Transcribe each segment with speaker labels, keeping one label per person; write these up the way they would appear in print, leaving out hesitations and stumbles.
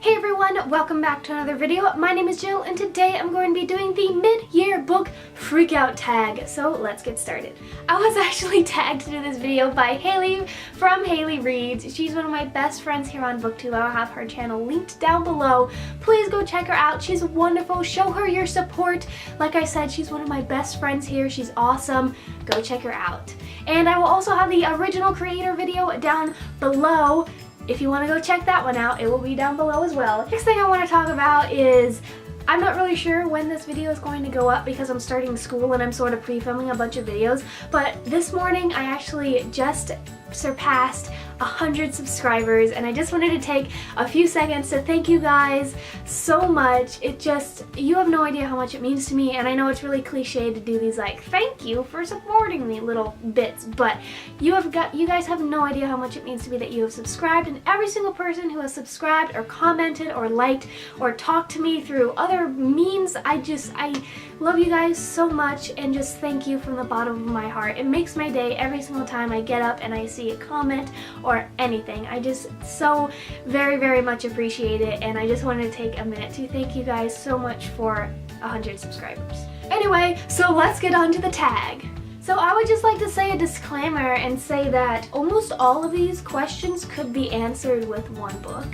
Speaker 1: Hey everyone, welcome back to another video. My name is Jill and today I'm going to be doing the mid-year book freakout tag. So let's get started. I was actually tagged to do this video by Haley from Haley Reads. She's one of my best friends here on BookTube. I'll have her channel linked down below. Please go check her out. She's wonderful. Show her your support. Like I said, she's one of my best friends here. She's awesome. Go check her out. And I will also have the original creator video down below. If you want to go check that one out, it will be down below as well. Next thing I want to talk about is, I'm not really sure when this video is going to go up because I'm starting school and I'm sort of pre-filming a bunch of videos, but this morning I actually just surpassed 100 subscribers and I just wanted to take a few seconds to thank you guys so much. You have no idea how much it means to me, and I know it's really cliche to do these like thank you for supporting me little bits, but you guys have no idea how much it means to me that you have subscribed, and every single person who has subscribed or commented or liked or talked to me through other means, I love you guys so much and just thank you from the bottom of my heart. It makes my day every single time I get up and I see a comment or anything. I just so very, very much appreciate it, and I just wanted to take a minute to thank you guys so much for 100 subscribers. Anyway, so let's get on to the tag. So I would just like to say a disclaimer and say that almost all of these questions could be answered with one book.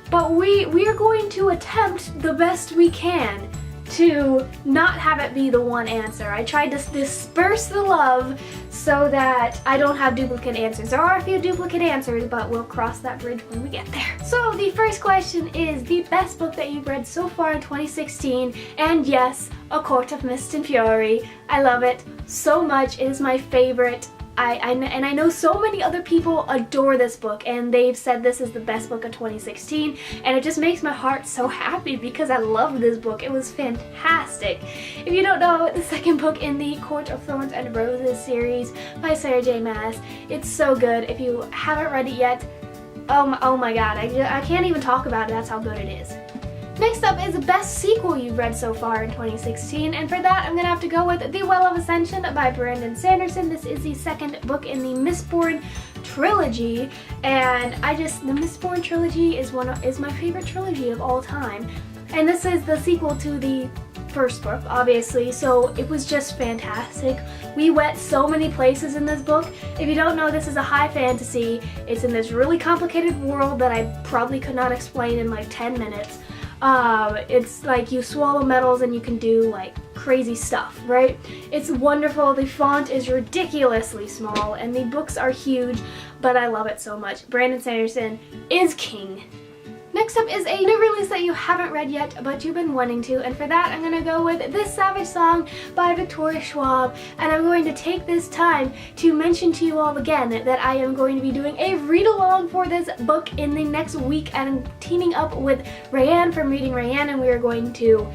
Speaker 1: But we are going to attempt the best we can to not have it be the one answer. I tried to disperse the love so that I don't have duplicate answers. There are a few duplicate answers, but we'll cross that bridge when we get there. So the first question is the best book that you've read so far in 2016, and yes, A Court of Mist and Fury. I love it so much. It is my favorite. And I know so many other people adore this book and they've said this is the best book of 2016, and it just makes my heart so happy because I love this book. It was fantastic. If you don't know, the second book in the Court of Thorns and Roses series by Sarah J. Maas, it's so good. If you haven't read it yet, oh my god, I can't even talk about it, that's how good it is. Next up is the best sequel you've read so far in 2016, and for that I'm going to have to go with The Well of Ascension by Brandon Sanderson. This is the second book in the Mistborn trilogy, and the Mistborn trilogy is my favorite trilogy of all time. And this is the sequel to the first book, obviously, so it was just fantastic. We went so many places in this book. If you don't know, this is a high fantasy. It's in this really complicated world that I probably could not explain in like 10 minutes. It's like you swallow metals and you can do like crazy stuff, right? It's wonderful. The font is ridiculously small and the books are huge, but I love it so much. Brandon Sanderson is king. Next up is a new release that you haven't read yet, but you've been wanting to, and for that I'm going to go with This Savage Song by Victoria Schwab, and I'm going to take this time to mention to you all again that I am going to be doing a read-along for this book in the next week, and I'm teaming up with Rayanne from Reading Rayanne, and we are going to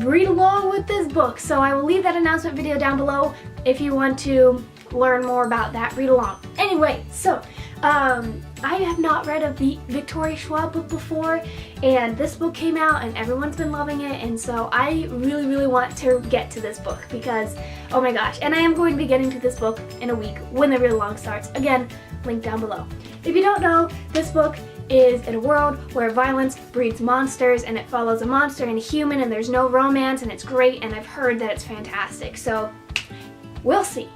Speaker 1: read along with this book. So I will leave that announcement video down below if you want to learn more about that read-along. Anyway, so I have not read a Victoria Schwab book before, and this book came out and everyone's been loving it, and so I really, really want to get to this book because, oh my gosh, and I am going to be getting to this book in a week when the read-along starts. Again, link down below. If you don't know, this book is in a world where violence breeds monsters, and it follows a monster and a human, and there's no romance, and it's great, and I've heard that it's fantastic, so we'll see.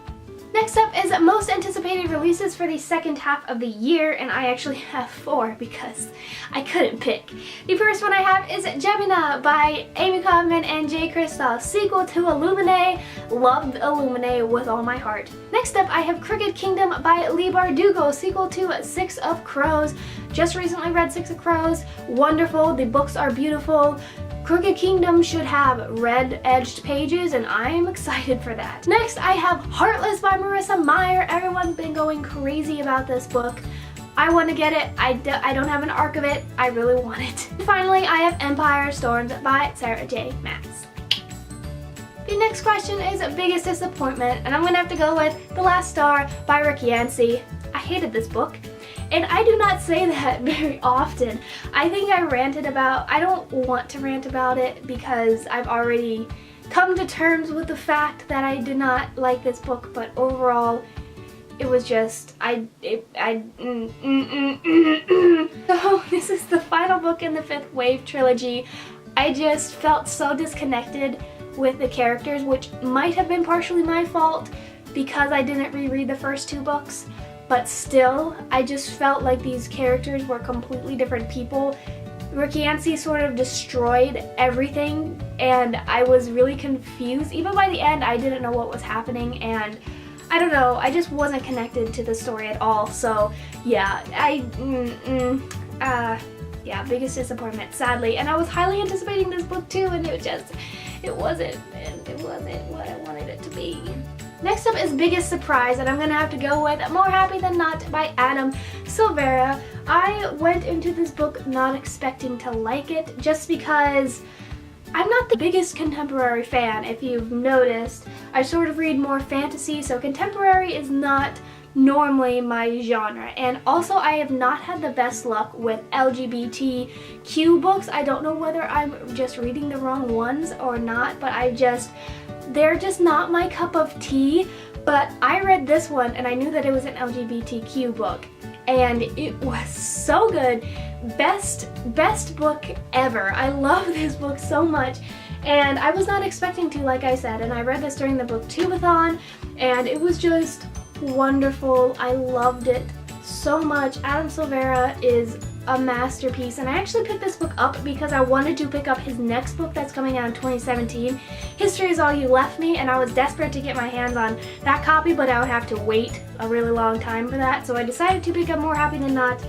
Speaker 1: Next up is most anticipated releases for the second half of the year, and I actually have 4 because I couldn't pick. The first one I have is Gemina by Amy Kaufman and Jay Kristoff, sequel to Illuminae. Loved Illuminae with all my heart. Next up I have Crooked Kingdom by Leigh Bardugo, sequel to Six of Crows. Just recently read Six of Crows. Wonderful, the books are beautiful. Crooked Kingdom should have red-edged pages, and I'm excited for that. Next, I have Heartless by Marissa Meyer. Everyone's been going crazy about this book. I want to get it. I don't have an arc of it. I really want it. And finally, I have Empire Storms by Sarah J. Maas. The next question is Biggest Disappointment, and I'm going to have to go with The Last Star by Rick Yancey. I hated this book. And I do not say that very often. I think I don't want to rant about it because I've already come to terms with the fact that I did not like this book, but overall, it was just, So this is the final book in the 5th Wave trilogy. I just felt so disconnected with the characters, which might have been partially my fault because I didn't reread the first 2 books, but still, I just felt like these characters were completely different people. Rick sort of destroyed everything, and I was really confused. Even by the end, I didn't know what was happening, and I don't know, I just wasn't connected to the story at all. So yeah, yeah, biggest disappointment, sadly. And I was highly anticipating this book too, and it wasn't what I wanted it to be. Next up is Biggest Surprise, and I'm gonna have to go with More Happy Than Not by Adam Silvera. I went into this book not expecting to like it, just because I'm not the biggest contemporary fan, if you've noticed. I sort of read more fantasy, so contemporary is not normally my genre. And also, I have not had the best luck with LGBTQ books. I don't know whether I'm just reading the wrong ones or not, but they're just not my cup of tea. But I read this one and I knew that it was an LGBTQ book, and it was so good. Best book ever. I love this book so much, and I was not expecting to, like I said, and I read this during the booktubeathon, and it was just wonderful. I loved it so much. Adam Silvera is a masterpiece, and I actually picked this book up because I wanted to pick up his next book that's coming out in 2017, History Is All You Left Me, and I was desperate to get my hands on that copy, but I would have to wait a really long time for that, so I decided to pick up More Happy Than Not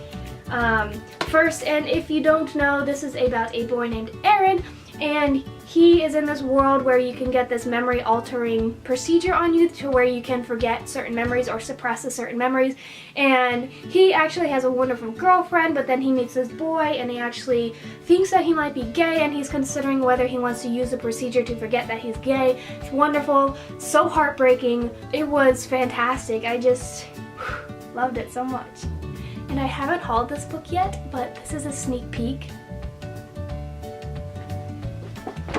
Speaker 1: first. And if you don't know, this is about a boy named Aaron, and he is in this world where you can get this memory altering procedure on you to where you can forget certain memories or suppress certain memories. And he actually has a wonderful girlfriend, but then he meets this boy and he actually thinks that he might be gay, and he's considering whether he wants to use the procedure to forget that he's gay. It's wonderful, so heartbreaking. It was fantastic. I just loved it so much. And I haven't hauled this book yet, but this is a sneak peek.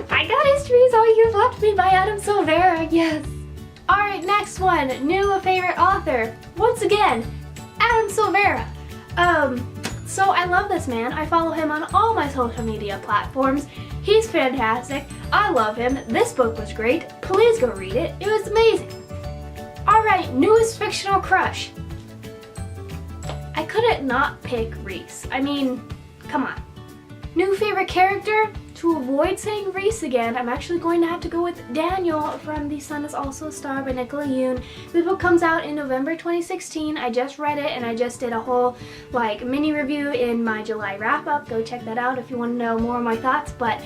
Speaker 1: I got History Is All You've Left Me by Adam Silvera, yes! Alright, next one, new favorite author. Once again, Adam Silvera. So I love this man. I follow him on all my social media platforms. He's fantastic. I love him. This book was great. Please go read it. It was amazing. Alright, newest fictional crush. I couldn't not pick Reese. I mean, come on. New favorite character? To avoid saying Reese again, I'm actually going to have to go with Daniel from The Sun Is Also a Star by Nicola Yoon. This book comes out in November 2016. I just read it, and I just did a whole mini review in my July wrap-up. Go check that out if you want to know more of my thoughts. But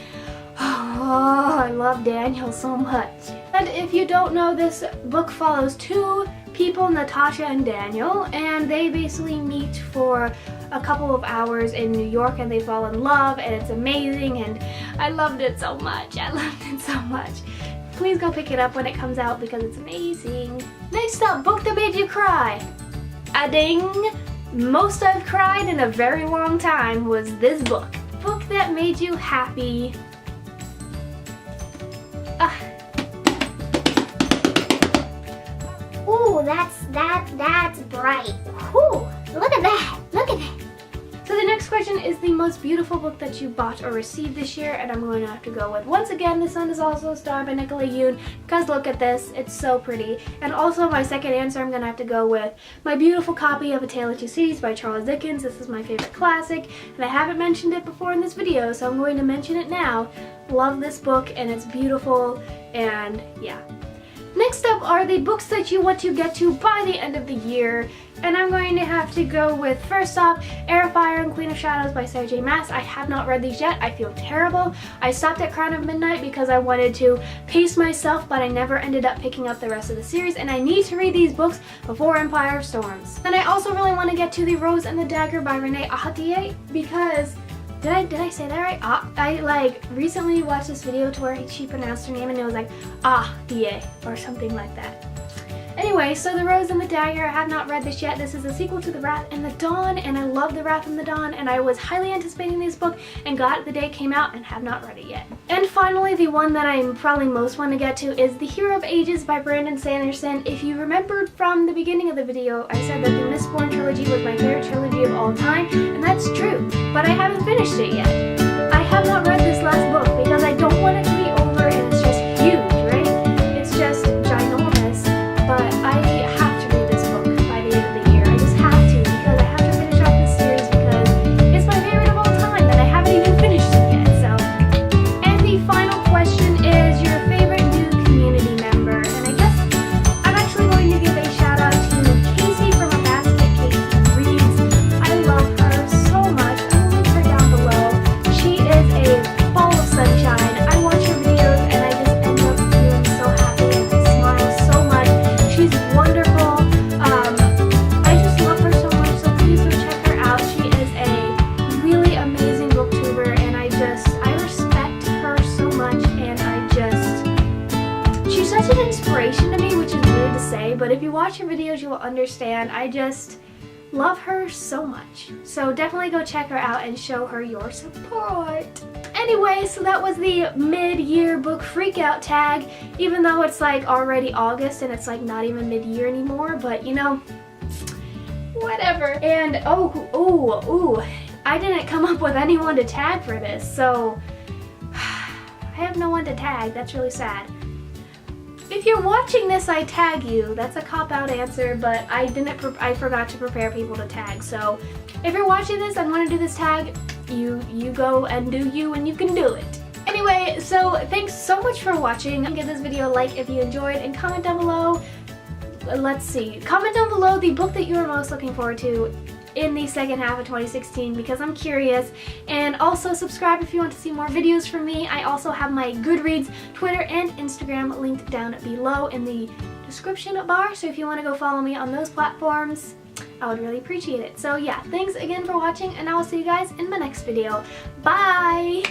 Speaker 1: oh, I love Daniel so much. And if you don't know, this book follows 2 people, Natasha and Daniel, and they basically meet for a couple of hours in New York, and they fall in love, and it's amazing, and I loved it so much. I loved it so much. Please go pick it up when it comes out because it's amazing. Next up, book that made you cry. A ding! Most I've cried in a very long time was this book. Book that made you happy.
Speaker 2: Ooh, that's bright. Ooh, look at that. Look at that.
Speaker 1: So the next question is the most beautiful book that you bought or received this year, and I'm going to have to go with, once again, The Sun Is Also a Star by Nicola Yoon, because look at this, it's so pretty. And also my second answer, I'm going to have to go with my beautiful copy of A Tale of Two Cities by Charles Dickens. This is my favorite classic, and I haven't mentioned it before in this video, so I'm going to mention it now. Love this book, and it's beautiful, and yeah. Next up are the books that you want to get to by the end of the year, and I'm going to have to go with, first off, Heir of Fire and Queen of Shadows by Sarah J. Maas. I have not read these yet. I feel terrible. I stopped at Crown of Midnight because I wanted to pace myself, but I never ended up picking up the rest of the series, and I need to read these books before Empire of Storms. Then I also really want to get to The Rose and the Dagger by Renee Ahdieh, because did I say that right? I recently watched this video to where she pronounced her name and it was like Ahdieh or something like that. Anyway, so The Rose and the Dagger, I have not read this yet. This is a sequel to The Wrath and the Dawn, and I love The Wrath and the Dawn, and I was highly anticipating this book and got it the day it came out and have not read it yet. And finally, the one that I'm probably most want to get to is The Hero of Ages by Brandon Sanderson. If you remembered from the beginning of the video, I said that the Mistborn trilogy was my favorite trilogy of all time, and that's true, but I haven't finished it yet. I have not read this last book because I don't want it to be over and it's just huge, right? It's just ginormous, but I have to read this book by the end of the year. I just have to, because I have to finish off this series because it's my favorite of all time and I haven't even finished it yet, so. And the final question is your favorite new community member, and I guess I'm actually going to give a shout out to Casey from A Basket Case Reads. I love her so much. I'll link her down below. She is a ball of sunshine. I watch her videos and I just end up feeling so happy and I smile so much. She's wonderful. I just love her so much, so please go check her out. She is a really amazing booktuber and I respect her so much, and she's such an inspiration to me, which is weird to say, but if you watch her videos you will understand. I just love her so much. So definitely go check her out and show her your support. Anyway, so that was the mid-year book freakout tag, even though it's like already August and it's like not even mid-year anymore, but you know, whatever. And I didn't come up with anyone to tag for this, so I have no one to tag. That's really sad. If you're watching this, I tag you. That's a cop-out answer, but I forgot to prepare people to tag. So if you're watching this and want to do this tag, you go and do you, and you can do it. Anyway, so thanks so much for watching. Give this video a like if you enjoyed, and comment down below. Let's see. Comment down below the book that you are most looking forward to in the second half of 2016 because I'm curious, and also subscribe if you want to see more videos from me. I also have my Goodreads, Twitter, and Instagram linked down below in the description bar, so if you want to go follow me on those platforms, I would really appreciate it. So yeah, thanks again for watching, and I will see you guys in my next video. Bye!